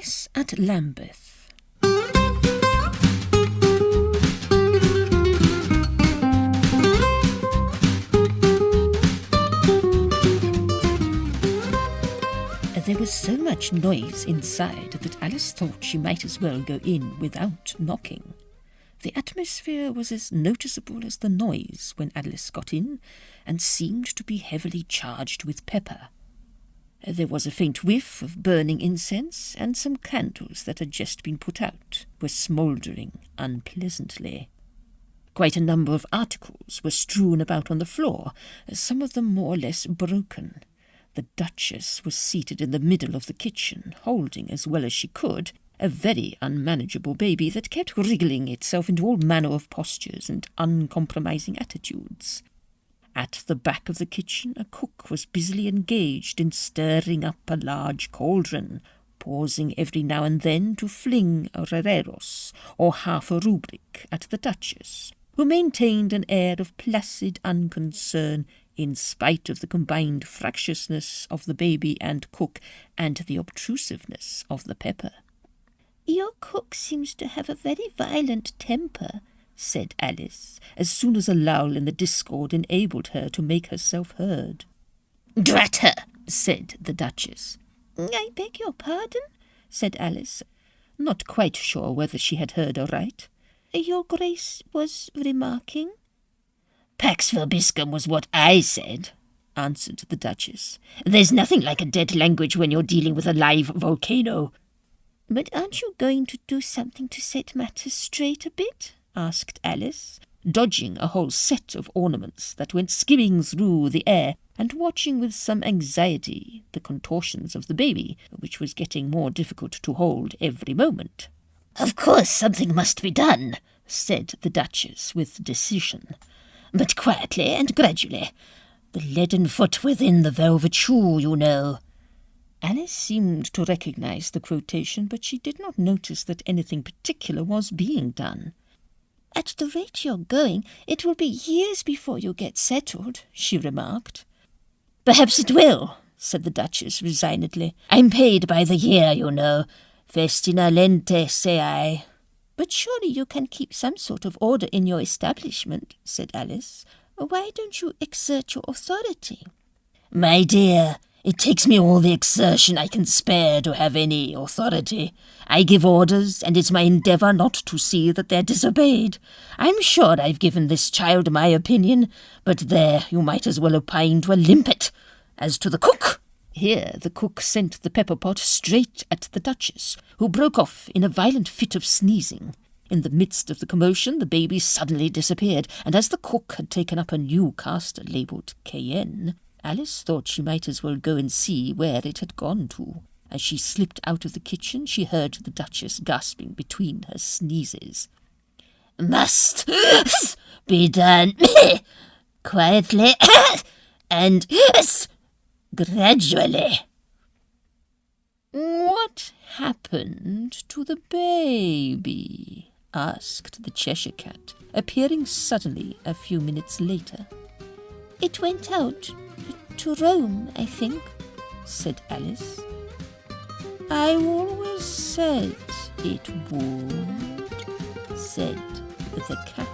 Alice at Lambeth. There was so much noise inside that Alice thought she might as well go in without knocking. The atmosphere was as noticeable as the noise when Alice got in, and seemed to be heavily charged with pepper. There was a faint whiff of burning incense, and some candles that had just been put out were smouldering unpleasantly. Quite a number of articles were strewn about on the floor, some of them more or less broken. The Duchess was seated in the middle of the kitchen, holding, as well as she could, a very unmanageable baby that kept wriggling itself into all manner of postures and uncompromising attitudes. At the back of the kitchen a cook was busily engaged in stirring up a large cauldron, pausing every now and then to fling a rereros, or half a rubric, at the Duchess, who maintained an air of placid unconcern in spite of the combined fractiousness of the baby and cook and the obtrusiveness of the pepper. "Your cook seems to have a very violent temper," said Alice, as soon as a lull in the discord enabled her to make herself heard. "Drat her!" said the Duchess. "I beg your pardon?" said Alice, not quite sure whether she had heard aright. "Your Grace was remarking—" "Pax vobiscum was what I said," answered the Duchess. "There's nothing like a dead language when you're dealing with a live volcano." "But aren't you going to do something to set matters straight a bit?" asked Alice, dodging a whole set of ornaments that went skimming through the air, and watching with some anxiety the contortions of the baby, which was getting more difficult to hold every moment. "Of course something must be done," said the Duchess with decision, "but quietly and gradually. The leaden foot within the velvet shoe, you know." Alice seemed to recognize the quotation, but she did not notice that anything particular was being done. "At the rate you're going, it will be years before you get settled," she remarked. "Perhaps it will," said the Duchess resignedly. "I'm paid by the year, you know. Festina lente, say I." "But surely you can keep some sort of order in your establishment," said Alice. "Why don't you exert your authority?" "My dear, it takes me all the exertion I can spare to have any authority. I give orders, and it's my endeavour not to see that they're disobeyed. I'm sure I've given this child my opinion, but there, you might as well opine to a limpet. As to the cook—" Here the cook sent the pepper-pot straight at the Duchess, who broke off in a violent fit of sneezing. In the midst of the commotion, the baby suddenly disappeared, and as the cook had taken up a new caster labelled Cayenne, Alice thought she might as well go and see where it had gone to. As she slipped out of the kitchen, she heard the Duchess gasping between her sneezes. "Must be done quietly and gradually." "What happened to the baby?" asked the Cheshire Cat, appearing suddenly a few minutes later. "It went out to Rome, I think," said Alice. "I always said it would," said the cat.